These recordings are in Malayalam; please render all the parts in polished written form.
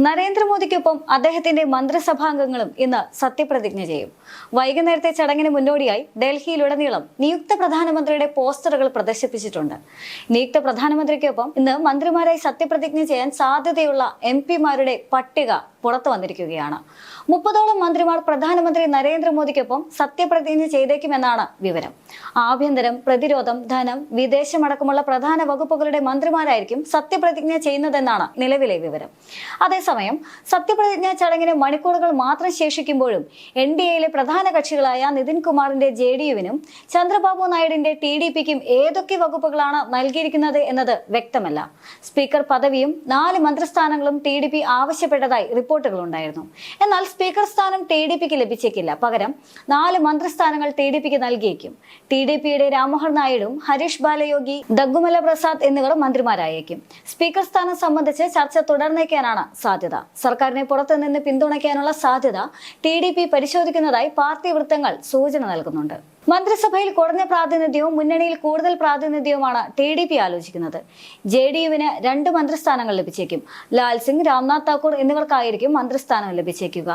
നരേന്ദ്രമോദിക്കൊപ്പം അദ്ദേഹത്തിന്റെ മന്ത്രിസഭാംഗങ്ങളും ഇന്ന് സത്യപ്രതിജ്ഞ ചെയ്യും. വൈകുന്നേരത്തെ ചടങ്ങിന് മുന്നോടിയായി ഡൽഹിയിലുടനീളം നിയുക്ത പ്രധാനമന്ത്രിയുടെ പോസ്റ്ററുകൾ പ്രദർശിപ്പിച്ചിട്ടുണ്ട്. നിയുക്ത പ്രധാനമന്ത്രിക്കൊപ്പം ഇന്ന് മന്ത്രിമാരായി സത്യപ്രതിജ്ഞ ചെയ്യാൻ സാധ്യതയുള്ള MP-മാരുടെ പട്ടിക പുറത്തു വന്നിരിക്കുകയാണ്. 30ഓളം മന്ത്രിമാർ പ്രധാനമന്ത്രി നരേന്ദ്രമോദിക്കൊപ്പം സത്യപ്രതിജ്ഞ ചെയ്തേക്കുമെന്നാണ് വിവരം. ആഭ്യന്തരം, പ്രതിരോധം, ധനം, വിദേശമടക്കമുള്ള പ്രധാന വകുപ്പുകളുടെ മന്ത്രിമാരായിരിക്കും സത്യപ്രതിജ്ഞ ചെയ്യുന്നതെന്നാണ് നിലവിലെ വിവരം. അതേസമയം സത്യപ്രതിജ്ഞാ ചടങ്ങിന് മണിക്കൂറുകൾ മാത്രം ശേഷിക്കുമ്പോഴും NDAയിലെ പ്രധാന കക്ഷികളായ നിതിൻ കുമാറിന്റെ JDUവിനും ചന്ദ്രബാബു നായിഡുവിന്റെ TDPക്കും ഏതൊക്കെ വകുപ്പുകളാണ് നൽകിയിരിക്കുന്നത് എന്നത് വ്യക്തമല്ല. സ്പീക്കർ പദവിയും 4 മന്ത്രിസ്ഥാനങ്ങളും TDP ആവശ്യപ്പെട്ടതായി റിപ്പോർട്ടുകളുണ്ടായിരുന്നു. എന്നാൽ സ്പീക്കർ സ്ഥാനം TDPക്ക് ലഭിച്ചേക്കില്ല. പകരം 4 മന്ത്രിസ്ഥാനങ്ങൾ TDPക്ക് നൽകിയേക്കും. TDPയുടെ രാംമോഹൻ നായിഡുവും ഹരീഷ് ബാലയോഗി, ദഗ്ഗുമല പ്രസാദ് എന്നിവർ മന്ത്രിമാരായേക്കും. സ്പീക്കർ സ്ഥാനം സംബന്ധിച്ച് ചർച്ച തുടർന്നേക്കാനാണ് സാധ്യത. സർക്കാരിനെ പുറത്തുനിന്ന് പിന്തുണയ്ക്കാനുള്ള സാധ്യത TDP പരിശോധിക്കുന്നതായി പാർട്ടി വൃത്തങ്ങൾ സൂചന നൽകുന്നുണ്ട്. മന്ത്രിസഭയിൽ കുറഞ്ഞ പ്രാതിനിധ്യവും മുന്നണിയിൽ കൂടുതൽ പ്രാതിനിധ്യവുമാണ് TDP ആലോചിക്കുന്നത്. JDUവിന് 2 മന്ത്രിസ്ഥാനങ്ങൾ ലഭിച്ചേക്കും. ലാൽ സിംഗ്, രാംനാഥ് താക്കൂർ എന്നിവർക്കായിരിക്കും മന്ത്രിസ്ഥാനം ലഭിച്ചേക്കുക.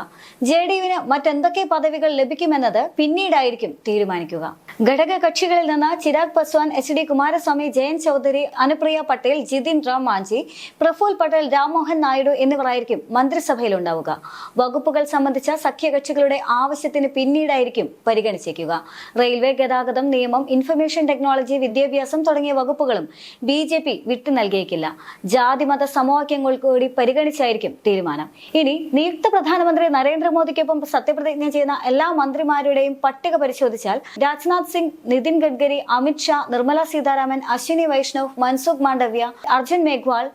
JDUവിന് മറ്റെന്തൊക്കെ പദവികൾ ലഭിക്കുമെന്നത് പിന്നീടായിരിക്കും തീരുമാനിക്കുക. ഘടക കക്ഷികളിൽ നിന്ന് ചിരാഗ് പസ്വാൻ, HD കുമാരസ്വാമി, ജയന്ത് ചൗധരി, അനുപ്രിയ പട്ടേൽ, ജിതിൻ റാം മാഞ്ചി, പ്രഫുൽ പട്ടേൽ, രാംമോഹൻ നായിഡു എന്നിവരായിരിക്കും മന്ത്രിസഭയിൽ ഉണ്ടാവുക. വകുപ്പുകൾ സംബന്ധിച്ച സഖ്യകക്ഷികളുടെ ആവശ്യത്തിന് പിന്നീടായിരിക്കും പരിഗണിച്ചേക്കുക. റെയിൽവേ, ഗതാഗതം, നിയമം, ഇൻഫർമേഷൻ ടെക്നോളജി, വിദ്യാഭ്യാസം തുടങ്ങിയ വകുപ്പുകളും BJP വിട്ടു നൽകിയേക്കില്ല. ജാതിമത സമവാക്യങ്ങൾ കൂടി പരിഗണിച്ചായിരിക്കും തീരുമാനം. ഇനി നിയുക്ത പ്രധാനമന്ത്രി നരേന്ദ്രമോദിക്കൊപ്പം സത്യപ്രതിജ്ഞ ചെയ്യുന്ന എല്ലാ മന്ത്രിമാരുടെയും പട്ടിക പരിശോധിച്ചാൽ രാജ്നാഥ് സിംഗ്, നിതിൻ ഗഡ്കരി, അമിത് ഷാ, നിർമ്മല സീതാരാമൻ, അശ്വിനി വൈഷ്ണവ്, മൻസുഖ് മാണ്ഡവ്യ, അർജുൻ മേഘ്വാൾ,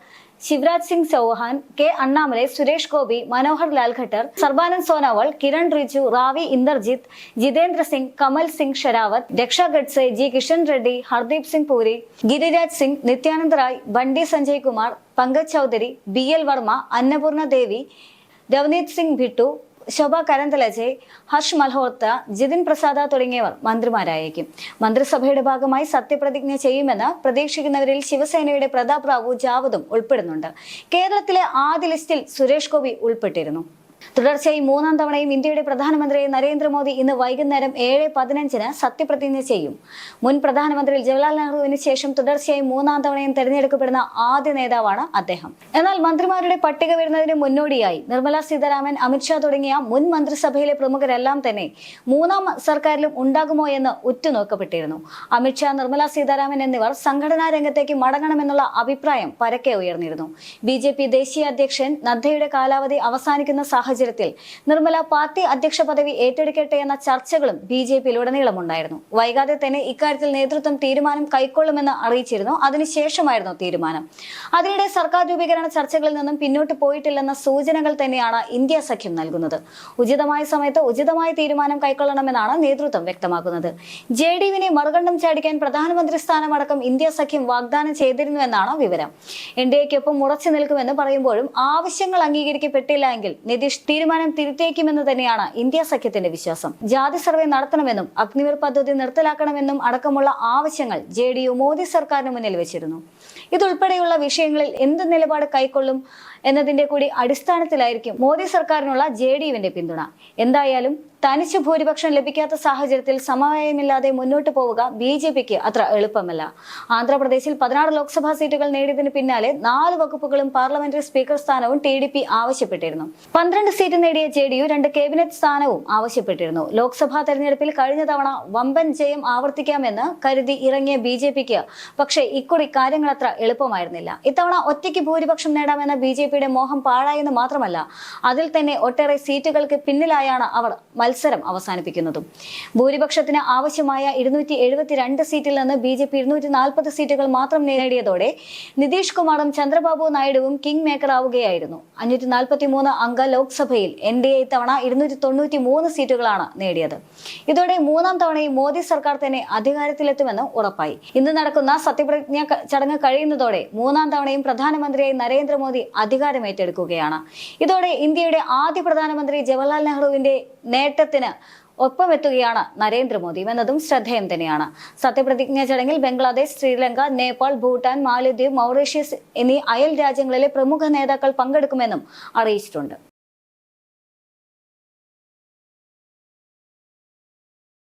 ശിവരാജ് സിംഗ് ചൗഹാൻ, K. അണ്ണാമലൈ, സുരേഷ് ഗോപി, മനോഹർ ലാൽ ഖട്ടർ, സർബാനന്ദ് സോനോവാൾ, കിരൺ റിജിജു, റാവി ഇന്ദർജിത്ത്, ജിതേന്ദ്ര സിംഗ്, കമൽ സിംഗ് ഷെരാവത്ത്, രക്ഷ ഗഡ്സെ, G. കിഷൻ റെഡ്ഡി, ഹർദീപ് സിംഗ് പുരി, ഗിരിരാജ് സിംഗ്, നിത്യാനന്ദ് റായ്, ബണ്ടി സഞ്ജയ് കുമാർ, പങ്കജ് ചൗധരി, BL വർമ്മ, അന്നപൂർണ ദേവി, രവനീത് സിംഗ് ഭിട്ടു, ശോഭ കരന്തലജെ, ഹർഷ് മൽഹോത്ര, ജിതിൻ പ്രസാദ തുടങ്ങിയവർ മന്ത്രിമാരായേക്കും. മന്ത്രിസഭയുടെ ഭാഗമായി സത്യപ്രതിജ്ഞ ചെയ്യുമെന്ന് പ്രതീക്ഷിക്കുന്നവരിൽ ശിവസേനയുടെ പ്രതാപ് റാവു ജാവദും ഉൾപ്പെടുന്നുണ്ട്. കേരളത്തിലെ ആദ്യ ലിസ്റ്റിൽ സുരേഷ് ഗോപി ഉൾപ്പെട്ടിരുന്നു. തുടർച്ചയായി 3ാം തവണയും ഇന്ത്യയുടെ പ്രധാനമന്ത്രി നരേന്ദ്രമോദി ഇന്ന് വൈകുന്നേരം 7:15 സത്യപ്രതിജ്ഞ ചെയ്യും. മുൻ പ്രധാനമന്ത്രി ജവഹർലാൽ നെഹ്റുവിന് ശേഷം തുടർച്ചയായി 3ാം തവണയും തെരഞ്ഞെടുക്കപ്പെടുന്ന ആദ്യ നേതാവാണ് അദ്ദേഹം. എന്നാൽ മന്ത്രിമാരുടെ പട്ടിക വരുന്നതിന് മുന്നോടിയായി നിർമ്മല സീതാരാമൻ, അമിത് ഷാ തുടങ്ങിയ മുൻ മന്ത്രിസഭയിലെ പ്രമുഖരെല്ലാം തന്നെ 3ാം സർക്കാരിലും ഉണ്ടാകുമോ എന്ന് ഉറ്റുനോക്കപ്പെട്ടിരുന്നു. അമിത് ഷാ, നിർമ്മല സീതാരാമൻ എന്നിവർ സംഘടനാ രംഗത്തേക്ക് മടങ്ങണമെന്നുള്ള അഭിപ്രായം പരക്കെ ഉയർന്നിരുന്നു. BJP ദേശീയ അധ്യക്ഷൻ നദ്ദയുടെ കാലാവധി അവസാനിക്കുന്ന സാഹചര്യത്തിൽ നിർമ്മല പാർട്ടി അധ്യക്ഷ പദവി ഏറ്റെടുക്കട്ടെ എന്ന ചർച്ചകളും BJPയിലുടനീളം ഉണ്ടായിരുന്നു. വൈകാതെ തന്നെ ഇക്കാര്യത്തിൽ നേതൃത്വം തീരുമാനം കൈക്കൊള്ളുമെന്ന് അറിയിച്ചിരുന്നു. അതിനുശേഷമായിരുന്നു തീരുമാനം. അതിനിടെ സർക്കാർ രൂപീകരണ ചർച്ചകളിൽ നിന്നും പിന്നോട്ട് പോയിട്ടില്ലെന്ന സൂചനകൾ തന്നെയാണ് ഇന്ത്യ സഖ്യം നൽകുന്നത്. ഉചിതമായ സമയത്ത് ഉചിതമായ തീരുമാനം കൈക്കൊള്ളണമെന്നാണ് നേതൃത്വം വ്യക്തമാക്കുന്നത്. JDUവിനെ മറുകണ്ഠം ചാടിക്കാൻ പ്രധാനമന്ത്രി സ്ഥാനമടക്കം ഇന്ത്യ സഖ്യം വാഗ്ദാനം ചെയ്തിരുന്നുവെന്നാണ് വിവരം. NDAയ്ക്കൊപ്പം ഉറച്ചു നിൽക്കുമെന്ന് പറയുമ്പോഴും ആവശ്യങ്ങൾ അംഗീകരിക്കപ്പെട്ടില്ല എങ്കിൽ നിതീഷ് തീരുമാനം തിരുത്തേക്കുമെന്ന് തന്നെയാണ് ഇന്ത്യ സഖ്യത്തിന്റെ വിശ്വാസം. ജാതി സർവേ നടത്തണമെന്നും അഗ്നിവീർ പദ്ധതി നിർത്തലാക്കണമെന്നും അടക്കമുള്ള ആവശ്യങ്ങൾ JDU മോദി സർക്കാരിന് മുന്നിൽ വെച്ചിരുന്നു. ഇതുൾപ്പെടെയുള്ള വിഷയങ്ങളിൽ എന്ത് നിലപാട് കൈക്കൊള്ളും എന്നതിന്റെ കൂടി അടിസ്ഥാനത്തിലായിരിക്കും മോദി സർക്കാരിനുള്ള JDUവിന്റെ പിന്തുണ. എന്തായാലും തനിച്ച് ഭൂരിപക്ഷം ലഭിക്കാത്ത സാഹചര്യത്തിൽ സമവായമില്ലാതെ മുന്നോട്ട് പോവുക BJPക്ക് അത്ര എളുപ്പമല്ല. ആന്ധ്രാപ്രദേശിൽ 16 ലോക്സഭാ സീറ്റുകൾ നേടിയതിന് പിന്നാലെ 4 വകുപ്പുകളും പാർലമെന്ററി സ്പീക്കർ സ്ഥാനവും TDP ആവശ്യപ്പെട്ടിരുന്നു. 12 സീറ്റ് നേടിയ JDU 2 കേബിനറ്റ് സ്ഥാനവും ആവശ്യപ്പെട്ടിരുന്നു. ലോക്സഭാ തെരഞ്ഞെടുപ്പിൽ കഴിഞ്ഞ തവണ വമ്പൻ ജയം ആവർത്തിക്കാമെന്ന് കരുതി ഇറങ്ങിയ BJPക്ക് പക്ഷേ ഇക്കുറി കാര്യങ്ങൾ അത്ര എളുപ്പമായിരുന്നില്ല. ഇത്തവണ ഒറ്റയ്ക്ക് ഭൂരിപക്ഷം നേടാമെന്ന BJPയുടെ മോഹം പാഴായെന്ന് മാത്രമല്ല, അതിൽ തന്നെ ഒട്ടേറെ സീറ്റുകൾക്ക് പിന്നിലായാണ് അവർ മത്സരം അവസാനിപ്പിക്കുന്നതും. ഭൂരിപക്ഷത്തിന് ആവശ്യമായ 272 സീറ്റിൽ നിന്ന് BJP 240 സീറ്റുകൾ മാത്രം നേടിയതോടെ നിതീഷ് കുമാറും ചന്ദ്രബാബു നായിഡുവും കിങ് മേക്കർ ആവുകയായിരുന്നു. 543 അംഗ ലോക്സഭയിൽ NDA ഇത്തവണ 293 സീറ്റുകളാണ് നേടിയത്. ഇതോടെ 3ാം തവണയും മോദി സർക്കാർ തന്നെ അധികാരത്തിലെത്തുമെന്ന് ഉറപ്പായി. ഇന്ന് നടക്കുന്ന സത്യപ്രതിജ്ഞ ചടങ്ങ് കഴിയുന്നതോടെ 3ാം തവണയും പ്രധാനമന്ത്രിയായി നരേന്ദ്രമോദി അധികാരമേറ്റെടുക്കുകയാണ്. ഇതോടെ ഇന്ത്യയുടെ ആദ്യ പ്രധാനമന്ത്രി ജവഹർലാൽ നെഹ്റുവിന്റെ നേട്ടത്തിന് ഒപ്പമെത്തുകയാണ് നരേന്ദ്രമോദിയും എന്നതും ശ്രദ്ധേയം തന്നെയാണ്. സത്യപ്രതിജ്ഞാ ചടങ്ങിൽ ബംഗ്ലാദേശ്, ശ്രീലങ്ക, നേപ്പാൾ, ഭൂട്ടാൻ, മാലദ്വീപ്, മൗറീഷ്യസ് എന്നീ അയൽ രാജ്യങ്ങളിലെ പ്രമുഖ നേതാക്കൾ പങ്കെടുക്കുമെന്നും അറിയിച്ചിട്ടുണ്ട്.